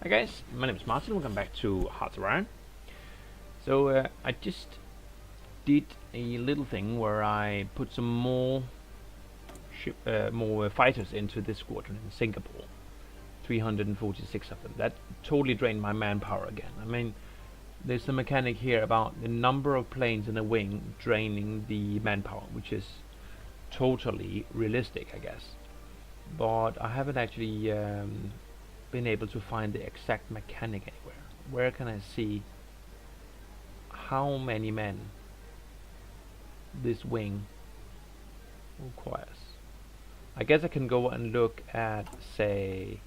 Hi guys, my name is Martin. Welcome back to Hearts of Iron. So I just did a little thing where I put some more fighters into this squadron in Singapore. 346 of them. That totally drained my manpower again. I mean, there's a mechanic here about the number of planes in a wing draining the manpower, which is totally realistic, I guess. But I haven't actually been able to find the exact mechanic anywhere. Where can I see how many men this wing requires? I guess I can go and look at, say,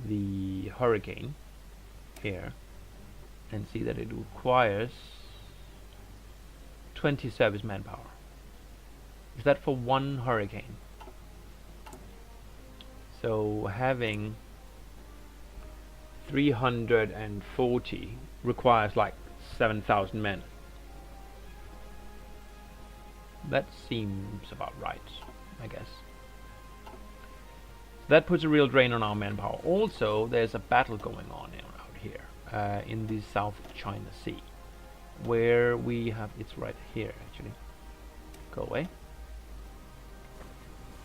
the Hurricane here and see that it requires 20 service manpower. Is that for one Hurricane? So having 340 requires like 7,000 men. That seems about right, I guess. That puts a real drain on our manpower. Also, there's a battle going on out here in the South China Sea, where we have, it's right here actually. Go away.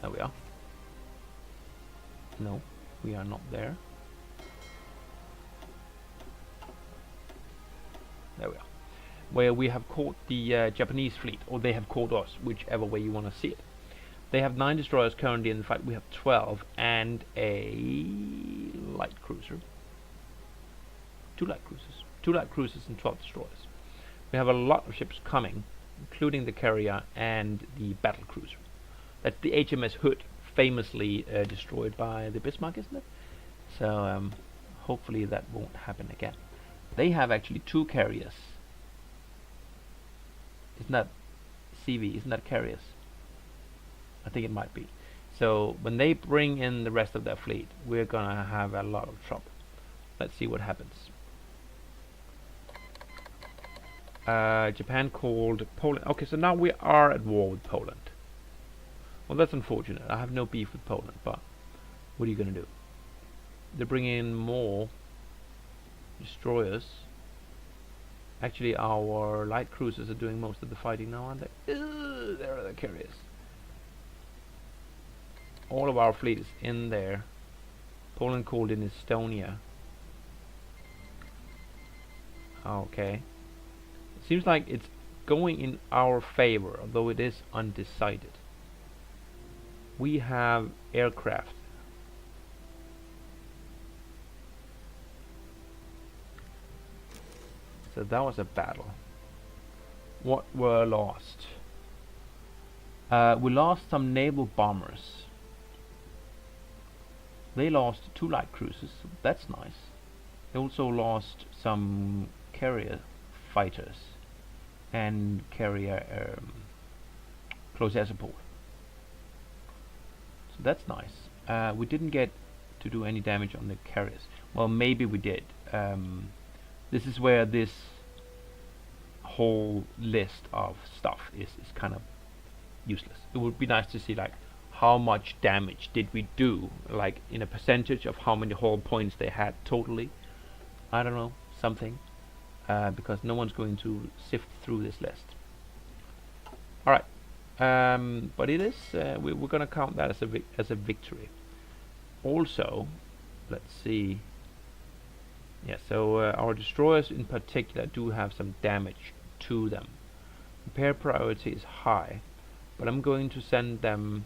There we are. No, we are not there. There we are. Where we have caught the Japanese fleet, or they have caught us, whichever way you want to see it. They have 9 destroyers currently in the fight. We have 12 and a light cruiser. 2 light cruisers. 2 light cruisers and 12 destroyers. We have a lot of ships coming, including the carrier and the battle cruiser. That's the HMS Hood, famously destroyed by the Bismarck, isn't it? So hopefully that won't happen again. They have actually 2 carriers. Isn't that CV? Isn't that carriers? I think it might be. So when they bring in the rest of their fleet, we're gonna have a lot of trouble. Let's see what happens. Japan called Poland. Okay, so now we are at war with Poland. Well, that's unfortunate. I have no beef with Poland, but what are you gonna do? They're bringing in more destroyers. Actually, our light cruisers are doing most of the fighting now, aren't they? There are the carriers. All of our fleet is in there. Poland called in Estonia. Okay. It seems like it's going in our favor, although it is undecided. We have aircraft. So that was a battle. What were lost? We lost some naval bombers. They lost 2 light cruisers. That's nice. They also lost some carrier fighters and carrier close air support. So that's nice. We didn't get to do any damage on the carriers. Well, maybe we did. This is where this whole list of stuff is kind of useless. It would be nice to see like how much damage did we do, like in a percentage of how many hull points they had totally. I don't know, something, because no one's going to sift through this list. Alright, but it is we're gonna count that as a victory. Also, let's see. Yeah, so our destroyers in particular do have some damage to them. Repair priority is high, but I'm going to send them.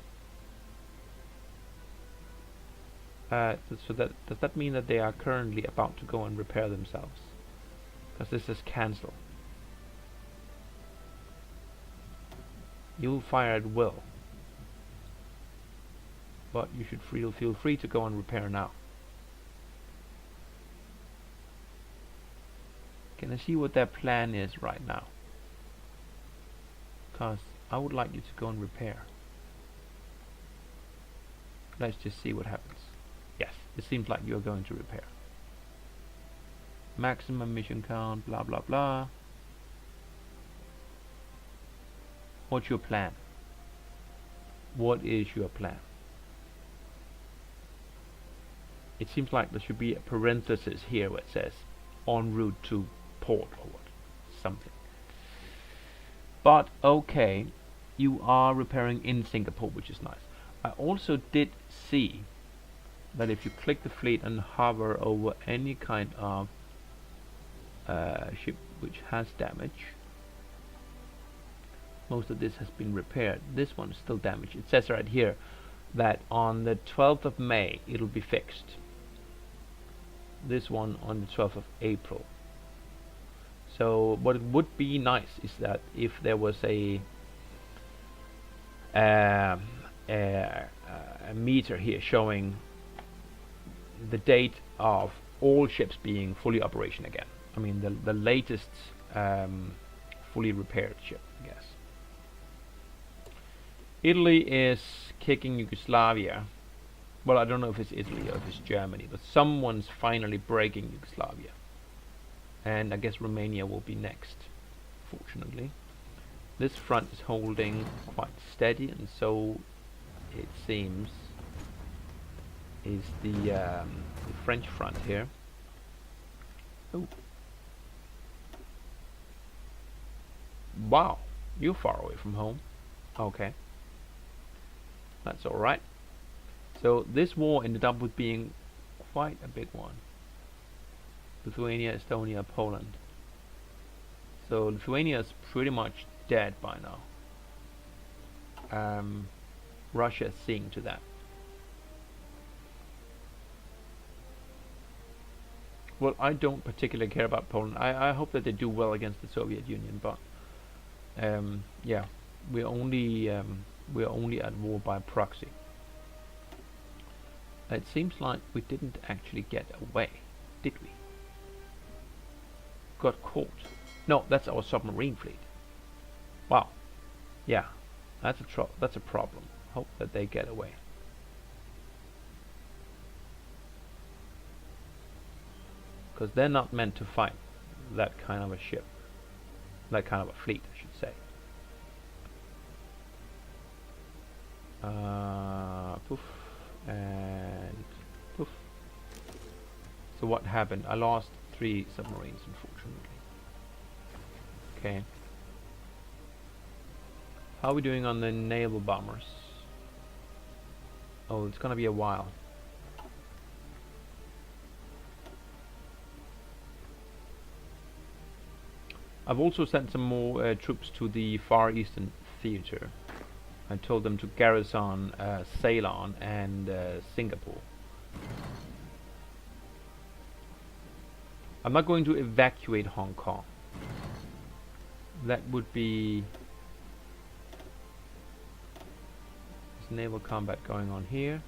So that does that mean that they are currently about to go and repair themselves? Because this is cancel. You'll fire at will, but you should feel free to go and repair now. Can I see what their plan is right now? Because I would like you to go and repair. Let's just see what happens. Yes, it seems like you're going to repair. Maximum mission count, blah blah blah. What's your plan? What is your plan? it seems like there should be a parenthesis here where it says en route to port or what, something. But okay, you are repairing in Singapore, which is nice. I also did see that if you click the fleet and hover over any kind of ship which has damage, most of this has been repaired. This one is still damaged. It says right here that on the 12th of May it'll be fixed. This one on the 12th of April. So what it would be nice is that if there was a meter here showing the date of all ships being fully operational again. I mean the latest fully repaired ship, I guess. Italy is kicking Yugoslavia. Well, I don't know if it's Italy or if it's Germany, but someone's finally breaking Yugoslavia. And I guess Romania will be next, fortunately. This front is holding quite steady, and so it seems is the French front here. Oh. Wow, you're far away from home. Okay. That's alright. So this war ended up with being quite a big one. Lithuania, Estonia, Poland. So Lithuania is pretty much dead by now. Russia is seeing to that. Well, I don't particularly care about Poland. I hope that they do well against the Soviet Union, but yeah, we're only at war by proxy. It seems like we didn't actually get away, did we? Got caught. No, that's our submarine fleet. Wow. Yeah, that's a problem. Hope that they get away. Because they're not meant to fight that kind of a ship. That kind of a fleet, I should say. Poof. And poof. So what happened? I lost 3 submarines, unfortunately. Okay. How are we doing on the naval bombers? Oh, it's gonna be a while. I've also sent some more troops to the Far Eastern Theater. I told them to garrison Ceylon and Singapore. I'm not going to evacuate Hong Kong. That would be... There's naval combat going on here.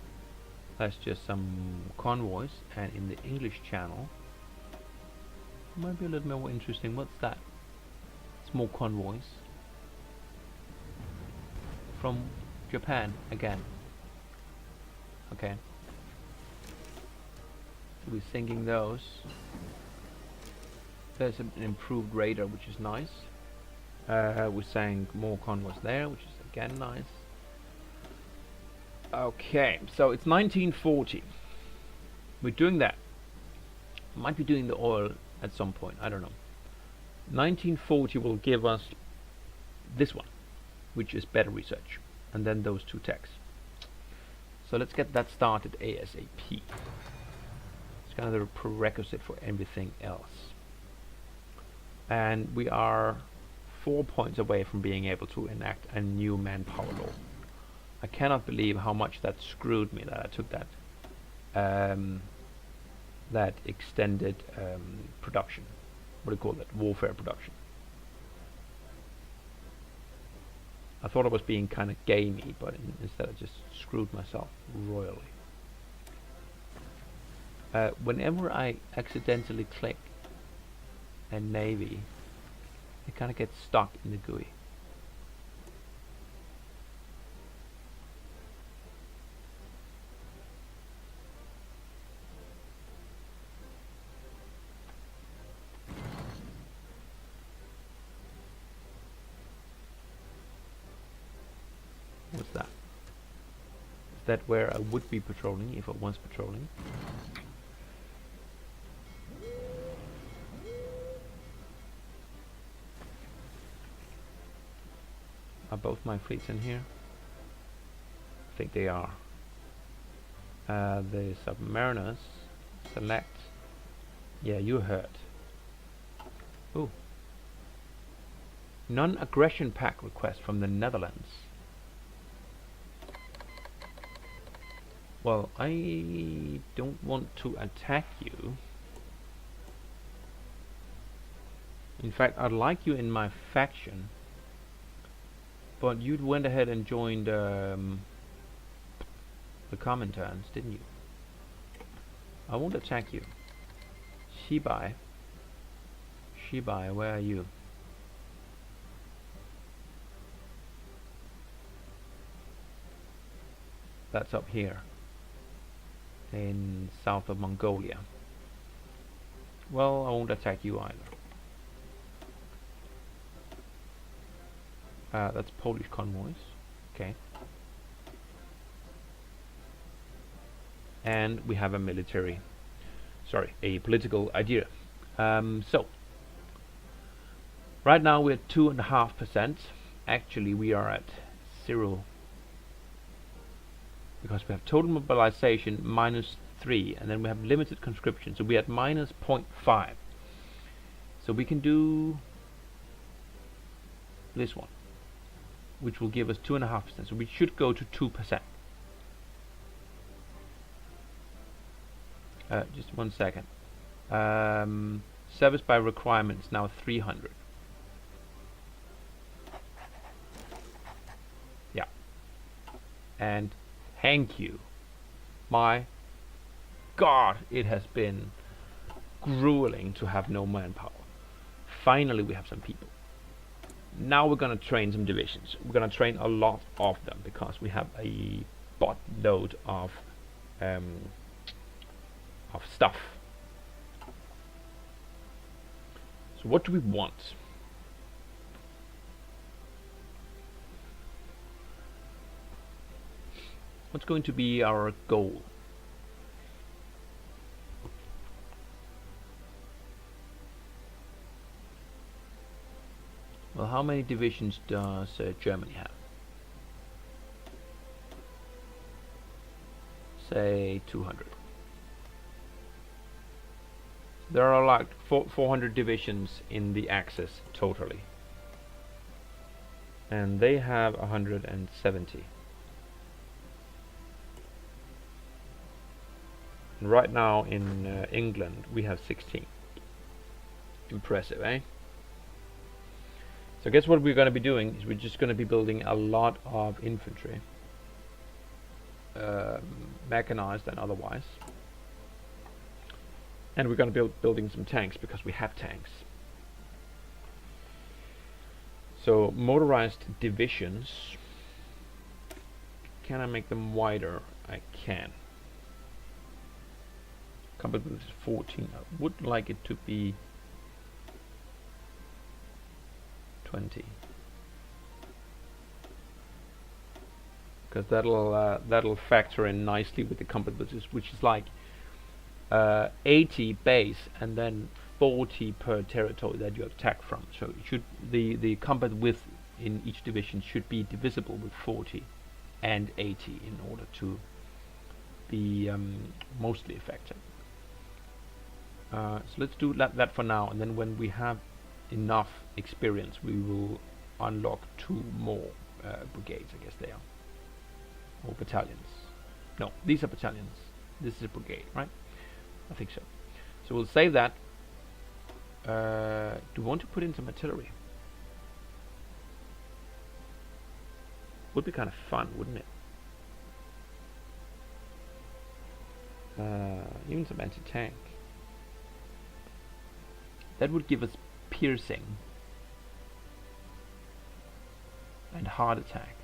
That's just some convoys. And in the English Channel, might be a little more interesting. What's that? Small convoys from Japan again. Okay, so we're sinking those. There's an improved radar, which is nice. We sank more convoys there, which is again nice. Okay, so it's 1940. We're doing that. Might be doing the oil at some point, I don't know. 1940 will give us this one, which is better research, and then those 2 techs. So let's get that started ASAP. It's kind of the prerequisite for everything else. And we are 4 points away from being able to enact a new manpower law. I cannot believe how much that screwed me that I took that that extended production. What do you call that? Warfare production. I thought I was being kind of gamey, but instead I just screwed myself royally. Whenever I accidentally click a navy, it kind of gets stuck in the GUI. What's that? Is that where I would be patrolling if I was patrolling? Are both my fleets in here? I think they are. The submariners. Select. Yeah, you heard. Ooh. Non-aggression pact request from the Netherlands. Well, I don't want to attack you. In fact, I'd like you in my faction. But you went ahead and joined the Comintern's, didn't you? I won't attack you. Shibai. Shibai, where are you? That's up here. In south of Mongolia. Well, I won't attack you either. That's Polish convoys. Okay. And we have a military, sorry, a political idea. So, right now we're at 2.5%. Actually, we are at 0. Because we have total mobilization -3, and then we have limited conscription, so we're at -0.5. So we can do this one, which will give us 2.5%. So we should go to 2%. Just 1 second. Service by requirement is now 300. Yeah. And thank you. My God, it has been grueling to have no manpower. Finally, we have some people. Now we're gonna train some divisions. We're gonna train a lot of them because we have a buttload of stuff. So what do we want? What's going to be our goal? Well, how many divisions does Germany have? Say 200. There are like 400 divisions in the Axis totally. And they have 170. And right now in England we have 16. Impressive, eh? So I guess what we're going to be doing is we're just going to be building a lot of infantry. Mechanized and otherwise. And we're going to be building some tanks because we have tanks. So motorized divisions. Can I make them wider? I can. Compatibility is 14. I would like it to be 20. Because that'll factor in nicely with the compatibilities, which is like 80 base and then 40 per territory that you attack from. So it should the combat width in each division should be divisible with 40 and 80 in order to be mostly effective. So let's do that for now, and then when we have enough experience we will unlock 2 more brigades, I guess they are, or battalions. No, these are battalions. This is a brigade, right? I think so. So we'll save that. Do we want to put in some artillery? Would be kind of fun, wouldn't it? Even some anti-tank. That would give us piercing and hard attack,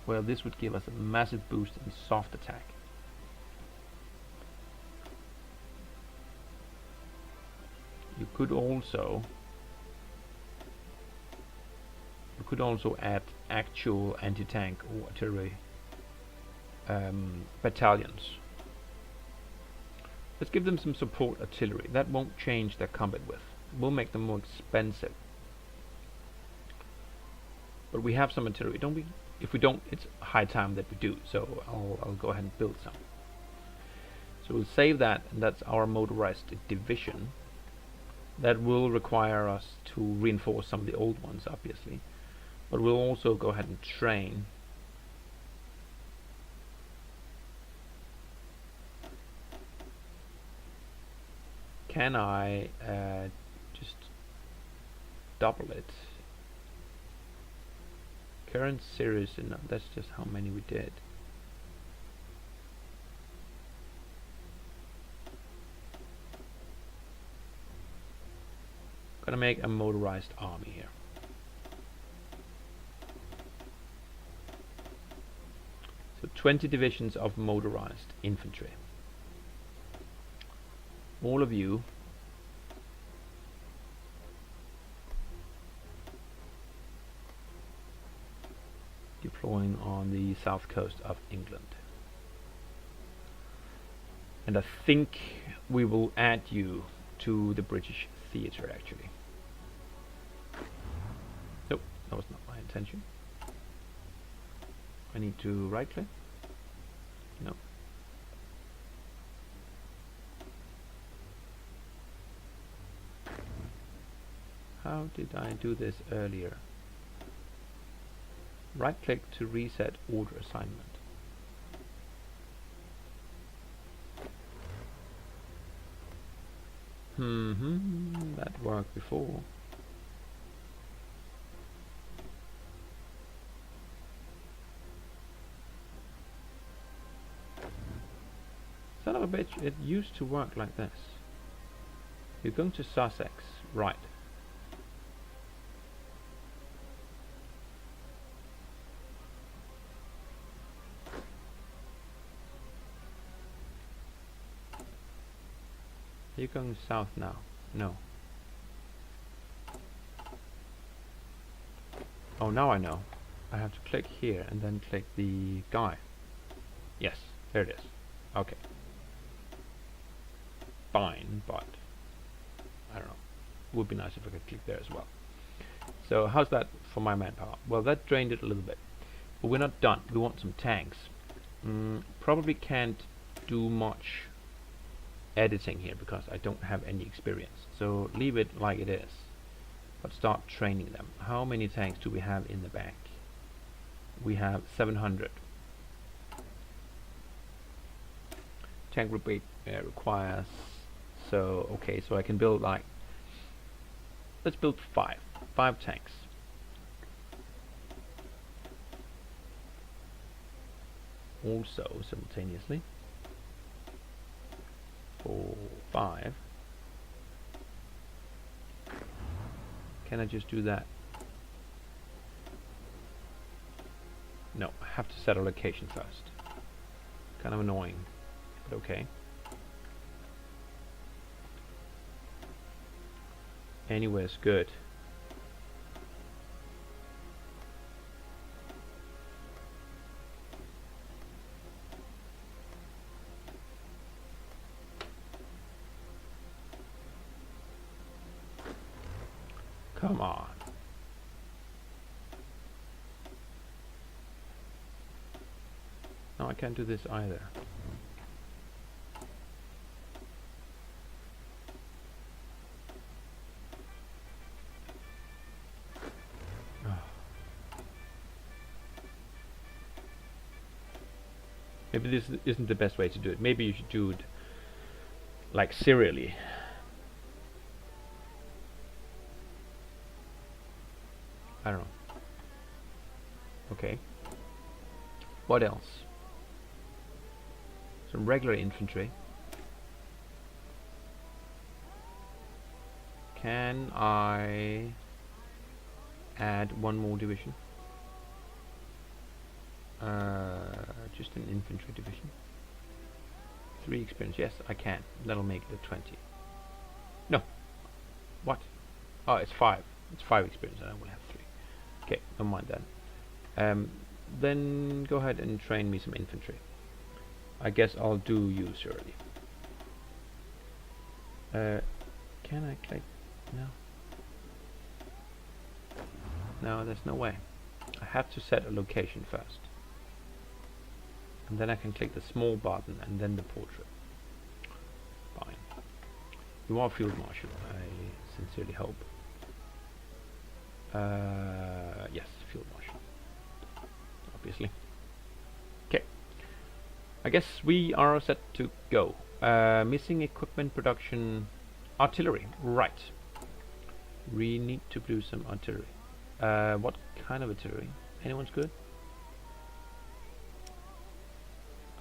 well, this would give us a massive boost in soft attack. You could also add actual anti-tank or artillery battalions. Let's give them some support artillery. That won't change their combat width. We'll make them more expensive. But we have some artillery, don't we? If we don't, it's high time that we do. So I'll go ahead and build some. So we'll save that, and that's our motorized division. That will require us to reinforce some of the old ones, obviously. But we'll also go ahead and train. Can I just double it? Current series, no, that's just how many we did. Gonna make a motorized army here. So 20 divisions of motorized infantry. All of you deploying on the south coast of England. And I think we will add you to the British theatre, actually. Nope, that was not my intention. I need to right click. No. How did I do this earlier? Right click to reset order assignment. That worked before. Son of a bitch, it used to work like this. You're going to Sussex, right. Are you going south now? No. Oh, now I know. I have to click here and then click the guy. Yes, there it is. Okay. Fine, but I don't know. Would be nice if I could click there as well. So how's that for my manpower? Well, that drained it a little bit. But we're not done. We want some tanks. Probably can't do much editing here because I don't have any experience. So leave it like it is. But start training them. How many tanks do we have in the back? We have 700. Tank repeat requires, so okay, so I can build like, let's build 5 tanks. Also simultaneously 4, 5. Can I just do that? No, I have to set a location first. Kind of annoying, but okay. Anywhere's good. Come on. No, I can't do this either. Maybe this isn't the best way to do it. Maybe you should do it like serially. I don't know. Okay. What else? Some regular infantry. Can I add one more division? Just an infantry division. 3 experience. Yes, I can. That'll make it a 20. No. What? Oh, it's 5. It's 5 experience, and I will have 3. Okay, don't mind that. Then go ahead and train me some infantry. I guess I'll do you, Shirley. Can I click? No. No, there's no way. I have to set a location first. And then I can click the small button and then the portrait. Fine. You are Field Marshal, I sincerely hope. Yes, Field Marshal. Obviously. Okay. I guess we are set to go. Missing equipment production. Artillery. Right. We need to do some artillery. What kind of artillery? Anyone's good?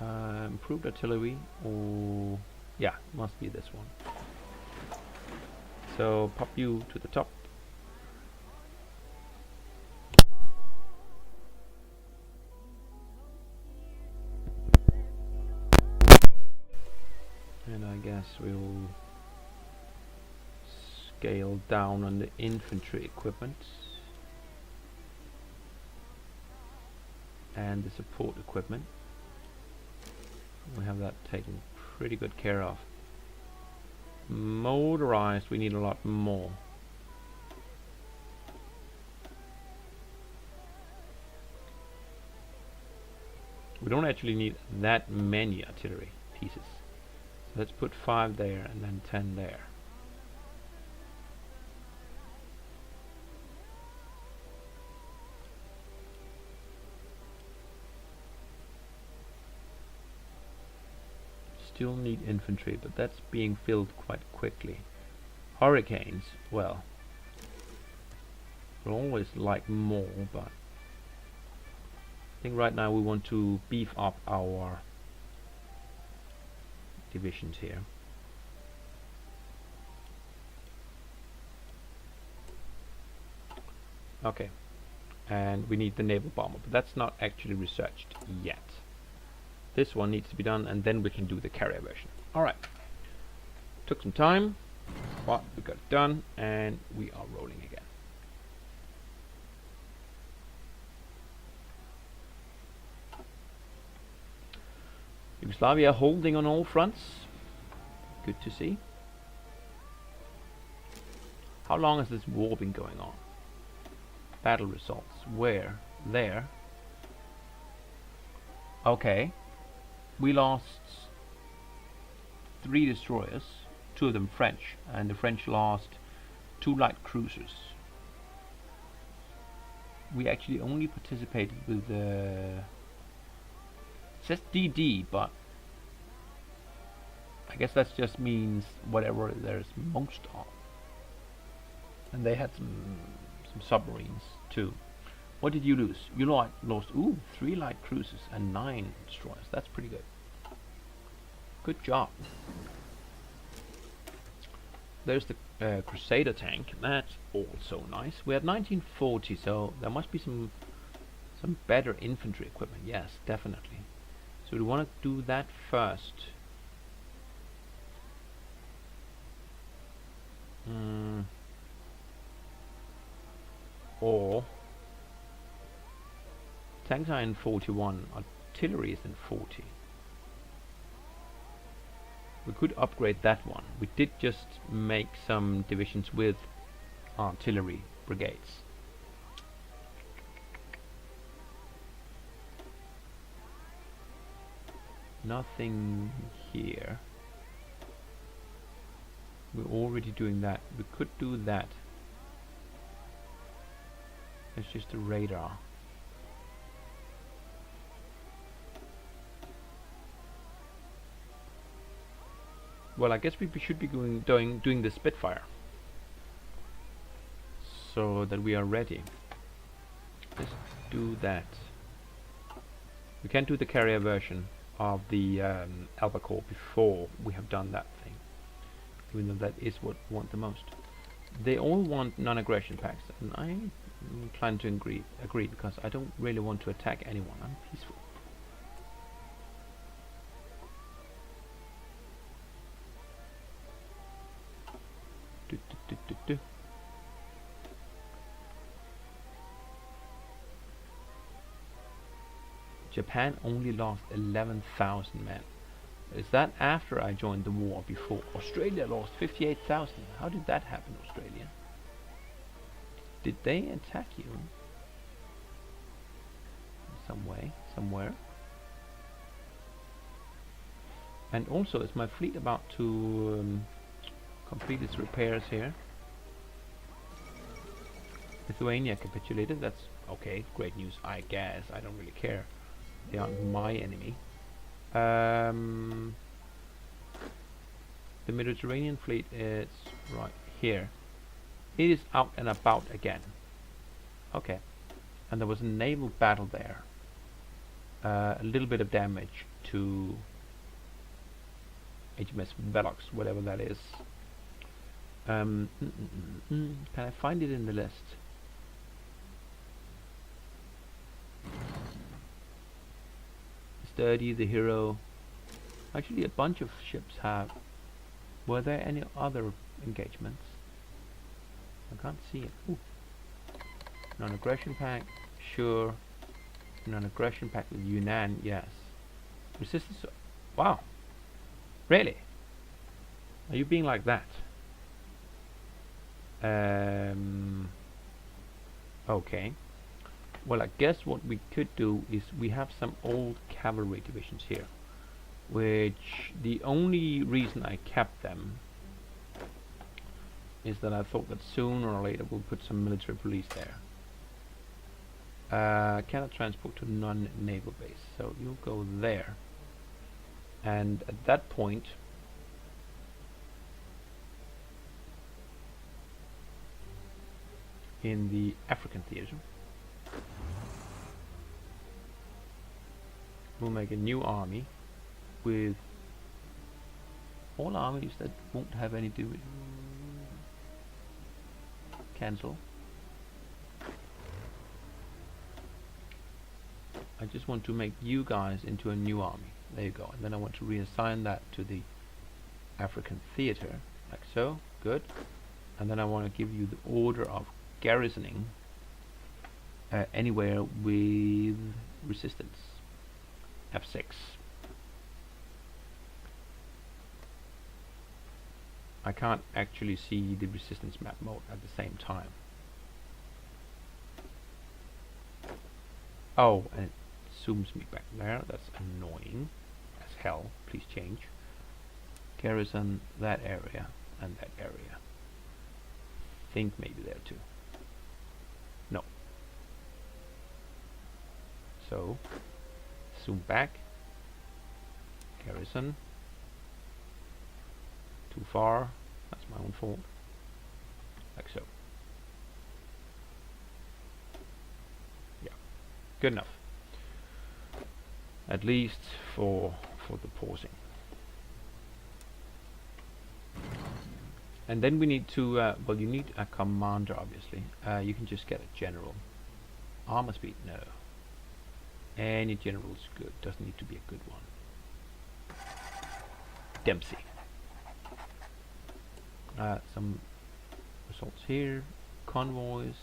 Improved artillery, or yeah, must be this one. So pop you to the top. And I guess we'll scale down on the infantry equipment and the support equipment. We have that taken pretty good care of. Motorized, we need a lot more. We don't actually need that many artillery pieces. So let's put 5 there and then 10 there. Still need infantry, but that's being filled quite quickly. Hurricanes, well, we'll always like more, but I think right now we want to beef up our divisions here. Okay, and we need the naval bomber, but that's not actually researched yet. This one needs to be done, and then we can do the carrier version. Alright. Took some time, but we got it done, and we are rolling again. Yugoslavia holding on all fronts. Good to see. How long has this war been going on? Battle results. Where? There. Okay. We lost 3 destroyers, 2 of them French, and the French lost 2 light cruisers. We actually only participated with the it says DD, but I guess that just means whatever there's most of. And they had some submarines too. What did you lose? You lost 3 light cruisers and 9 destroyers. That's pretty good. Good job. There's the Crusader tank. That's also nice. We had 1940, so there must be some better infantry equipment. Yes, definitely. So we want to do that first. Or tanks are in 41, artillery is in 40. We could upgrade that one. We did just make some divisions with artillery brigades. Nothing here. We're already doing that. We could do that. It's just a radar. Well, I guess we should be doing the Spitfire, so that we are ready. Let's do that. We can do the carrier version of the Albacore before we have done that thing, even though that is what we want the most. They all want non-aggression packs, and I'm inclined to agree because I don't really want to attack anyone. I'm peaceful. Japan only lost 11,000 men. Is that after I joined the war? Before? Australia lost 58,000. How did that happen, Australia? Did they attack you? somewhere. And also, is my fleet about to complete its repairs here? Lithuania capitulated. That's okay. Great news, I guess. I don't really care. They aren't my enemy. The Mediterranean fleet is right here. It is out and about again. Okay. And there was a naval battle there. A little bit of damage to HMS Velox, whatever that is. Can I find it in the list? Sturdy, the hero. Actually, a bunch of ships have. Were there any other engagements? I can't see it. Ooh. Non-aggression pact, sure. Non-aggression pact with Yunnan, yes. Resistance. Wow. Really? Are you being like that? Okay. Well, I guess what we could do is we have some old cavalry divisions here, which the only reason I kept them is that I thought that sooner or later we'll put some military police there. Cannot transport to non-naval base, so you'll go there. And at that point, in the African theater, we'll make a new army with all armies that won't have any do with cancel. I just want to make you guys into a new army. There you go. And then I want to reassign that to the African theater, like so. Good. And then I want to give you the order of garrisoning anywhere with resistance. F6. I can't actually see the resistance map mode at the same time. Oh, and it zooms me back there. That's annoying as hell. Please change. Garrison that area and that area. Think maybe there too. No. So zoom back. Garrison. Too far. That's my own fault. Like so. Yeah. Good enough. At least for the pausing. And then we need to well, you need a commander, obviously. You can just get a general. Armor speed, no. Any general is good. Doesn't need to be a good one. Dempsey. Some results here. Convoys.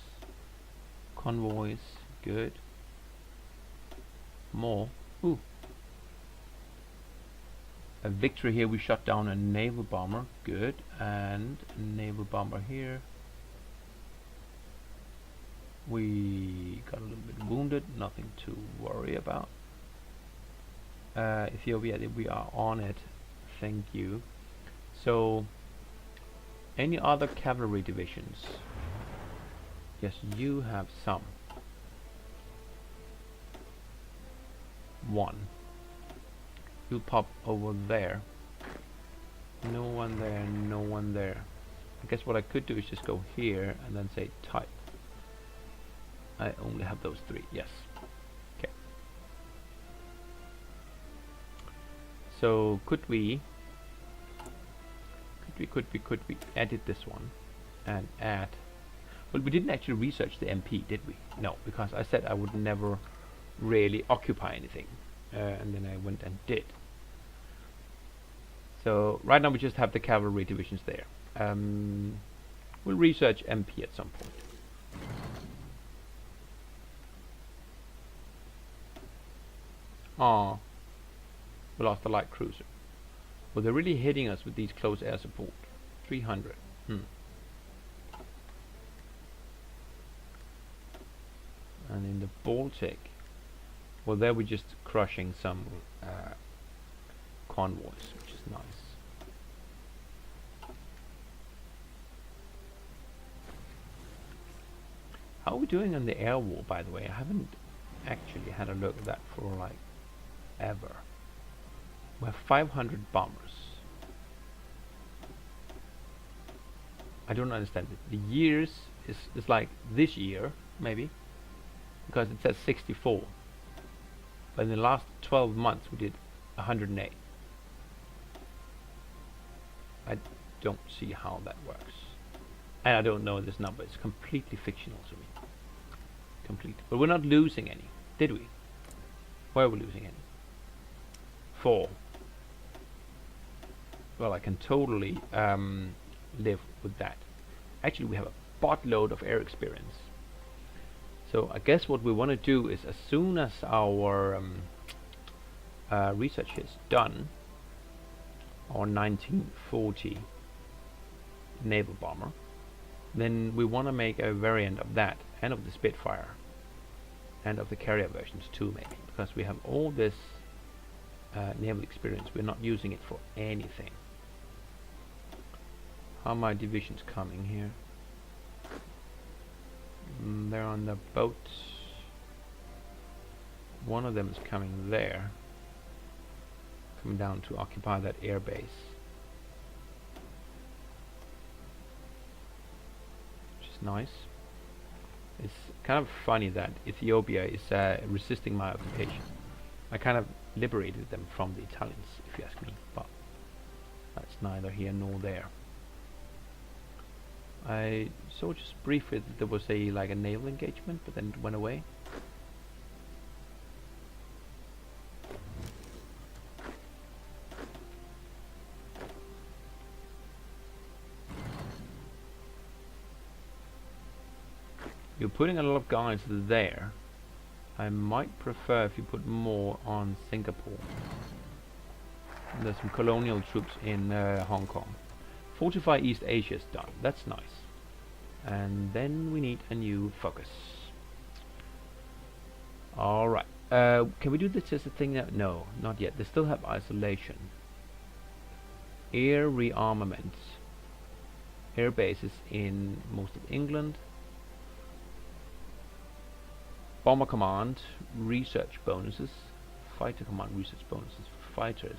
Convoys, good. More. Ooh. A victory here. We shot down a naval bomber. Good. And a naval bomber here. We got a little bit wounded. Nothing to worry about. Ethiopia, we are on it. Thank you. So, any other cavalry divisions? Yes, you have some. One. You'll pop over there. No one there, no one there. I guess what I could do is just go here and then say type. I only have those three, yes. Okay. So could we edit this one and add, well, we didn't actually research the MP, did we? No, because I said I would never really occupy anything, and then I went and did. So right now we just have the cavalry divisions there. We'll research MP at some point. Ah, we lost the light cruiser. Well, they're really hitting us with these close air support. 300. And in the Baltic, Well, there we're just crushing some convoys, which is nice. How are we doing on the air war, by the way? I haven't actually had a look at that for like ever. We have 500 bombers. I don't understand it. The years is like this year, maybe, because it says 64. But in the last 12 months we did 108. I don't see how that works. And I don't know this number. It's completely fictional to me. Complete. But we're not losing any, did we? Where are we losing any? 4. Well, I can totally live with that. Actually, we have a buttload of air experience. So I guess what we want to do is, as soon as our research is done, our 1940 naval bomber, then we want to make a variant of that, and of the Spitfire, and of the carrier versions too, maybe, because we have all this naval experience. We're not using it for anything. How are my divisions coming here? They're on the boat. One of them is coming there, coming down to occupy that air base. Which is nice. It's kind of funny that Ethiopia is resisting my occupation. I kind of liberated them from the Italians, if you ask me, but that's neither here nor there. I saw just briefly that there was a naval engagement, but then it went away. You're putting a lot of guys there. I might prefer if you put more on Singapore. And there's some colonial troops in Hong Kong. Fortify East Asia is done. That's nice. And then we need a new focus. Alright. Can we do this as a thing now? No, not yet. They still have isolation. Air rearmament. Air bases in most of England. Bomber command, research bonuses. Fighter command, research bonuses for fighters.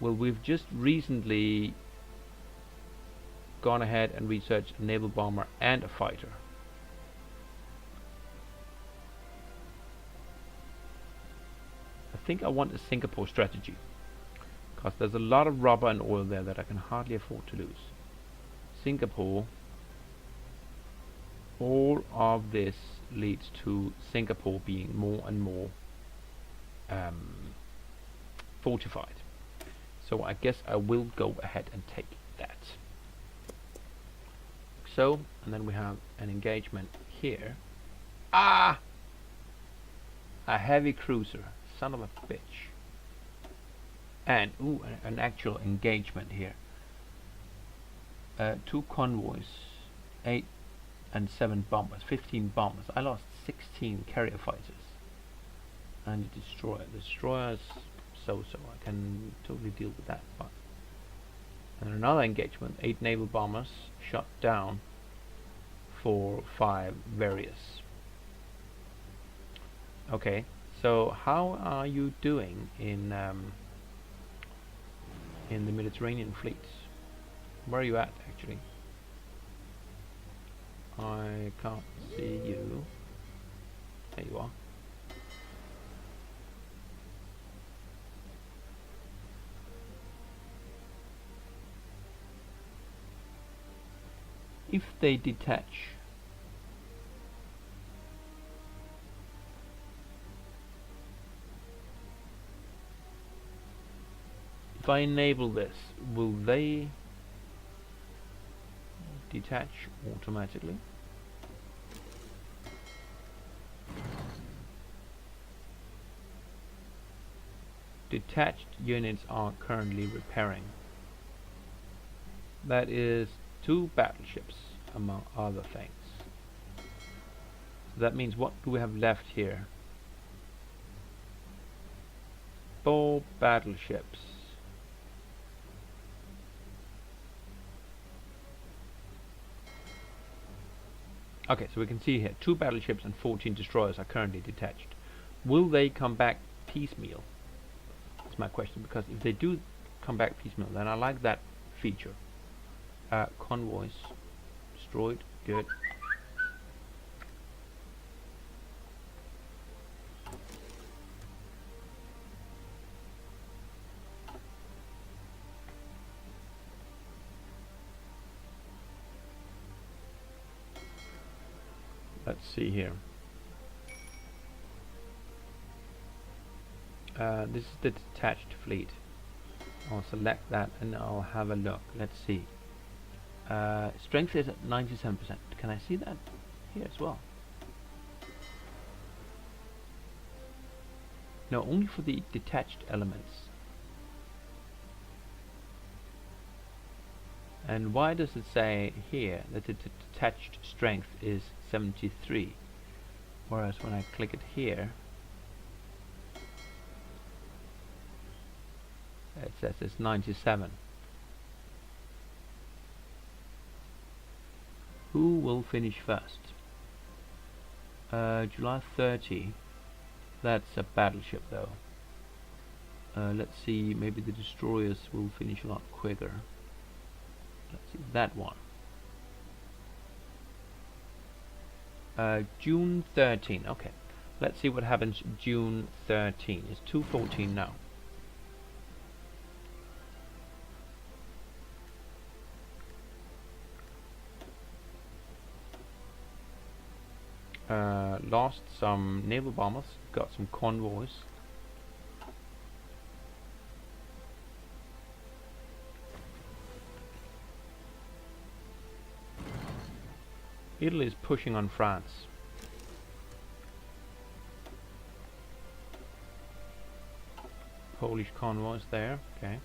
Well, we've just recently gone ahead and researched a naval bomber and a fighter. I think I want a Singapore strategy, because there's a lot of rubber and oil there that I can hardly afford to lose. Singapore. All of this leads to Singapore being more and more fortified. So I guess I will go ahead and take that. So, and then we have an engagement here. Ah! A heavy cruiser. Son of a bitch. And, ooh, an actual engagement here. 2 convoys. 8 and 7 bombers. 15 bombers. I lost 16 carrier fighters. And a destroyer. The destroyers, so-so. I can totally deal with that. But and another engagement. 8 naval bombers shot down for 5 various. Okay, so how are you doing in the Mediterranean fleets? Where are you at, actually? I can't see you. There you are. If they detach, if I enable this, will they detach automatically? Detached units are currently repairing. That is 2 battleships, among other things. That means what do we have left here? 4 battleships. Okay, so we can see here 2 battleships and 14 destroyers are currently detached. Will they come back piecemeal? That's my question, because if they do come back piecemeal, then I like that feature. Convoys destroyed, good. Let's see here. This is the detached fleet. I'll select that and I'll have a look. Let's see. Strength is at 97%. Can I see that here as well? No, only for the detached elements. And why does it say here that the detached strength is 73, whereas when I click it here, it says it's 97. Who will finish first? July 30. That's a battleship though. Let's see, maybe the destroyers will finish a lot quicker. Let's see, that one. June 13. Okay, let's see what happens June 13. It's 2:14 now. Lost some naval bombers, got some convoys. Italy is pushing on France. Polish convoys there, okay.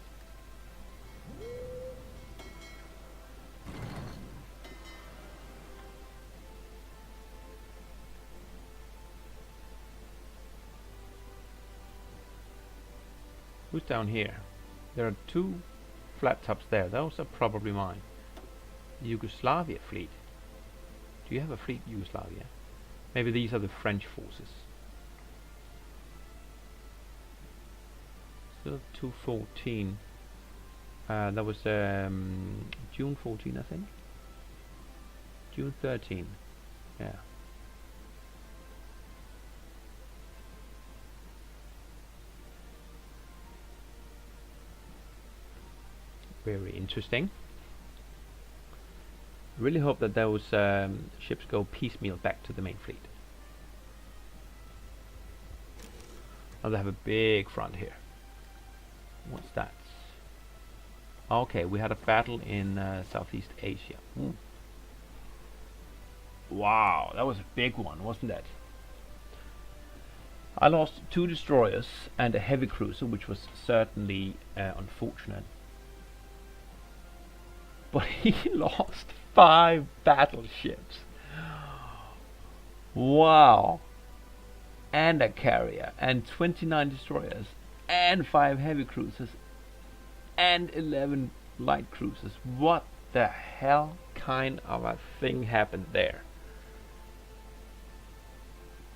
Who's down here? There are 2 flat tops there. Those are probably mine. Yugoslavia fleet. Do you have a fleet, Yugoslavia? Maybe these are the French forces. Still 2:14. That was June 14, I think. June 13. Yeah. Very interesting. Really hope that those ships go piecemeal back to the main fleet. Now they have a big front here. What's that? Okay, we had a battle in Southeast Asia. Wow, that was a big one, wasn't it? I lost 2 destroyers and a heavy cruiser, which was certainly unfortunate. But he lost 5 battleships. Wow. And a carrier, and 29 destroyers, and 5 heavy cruisers, and 11 light cruisers. What the hell kind of a thing happened there?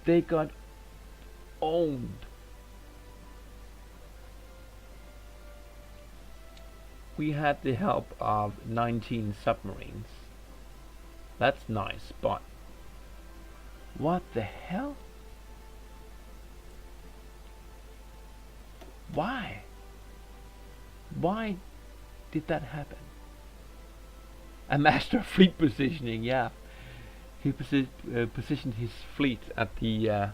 They got owned. We had the help of 19 submarines. That's nice, but what the hell? Why? Why did that happen? A master of fleet positioning, yeah. He positioned his fleet at the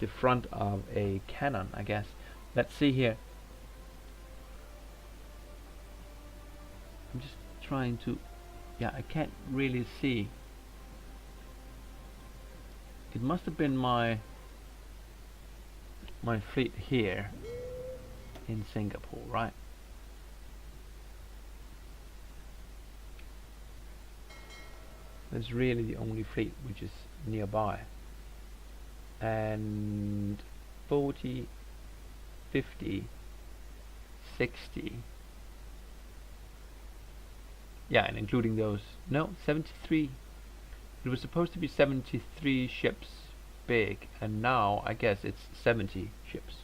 front of a cannon, I guess. Let's see here. I'm just trying to, yeah, I can't really see. It must have been my fleet here in Singapore, right? That's really the only fleet which is nearby. and 40, 50, 60. Yeah, and including those, no, 73. It was supposed to be 73 ships big, and now I guess it's 70 ships.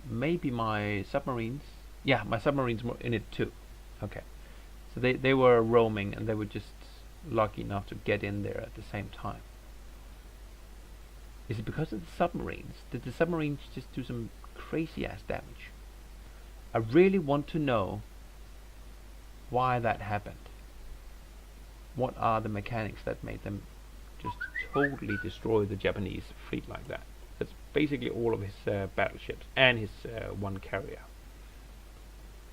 Maybe my submarines. Yeah, my submarines were in it too. Okay, so they were roaming, and they were just lucky enough to get in there at the same time. Is it because of the submarines? Did the submarines just do some crazy ass damage? I really want to know why that happened. What are the mechanics that made them just totally destroy the Japanese fleet like that? That's basically all of his battleships and his one carrier,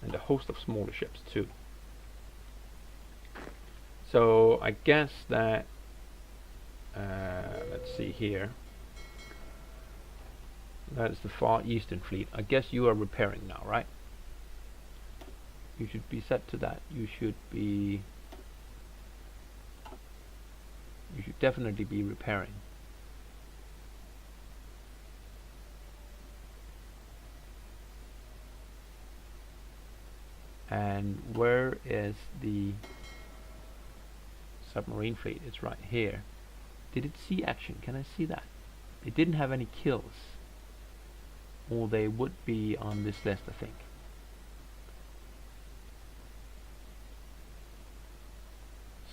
and a host of smaller ships too. So I guess that let's see here. That's the Far Eastern Fleet. I guess you are repairing now, right? You should be set to that. You should definitely be repairing. And where is the submarine fleet? It's right here. Did it see action? Can I see that? It didn't have any kills, or they would be on this list, I think.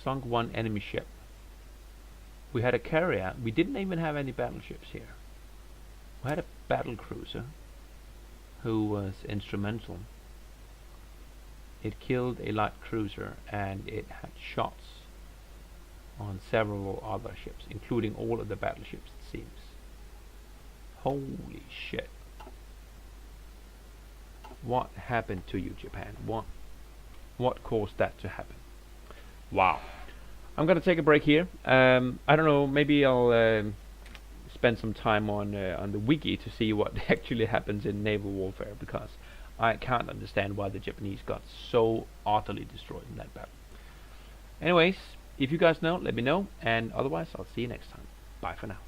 Sunk one enemy ship. We had a carrier. We didn't even have any battleships here. We had a battle cruiser who was instrumental. It killed a light cruiser, and it had shots on several other ships, including all of the battleships, it seems. Holy shit. What happened to you, Japan? What caused that to happen? Wow. I'm gonna take a break here. I don't know, maybe I'll spend some time on the wiki to see what actually happens in naval warfare, because I can't understand why the Japanese got so utterly destroyed in that battle. Anyways, if you guys know, let me know, and otherwise I'll see you next time. Bye for now.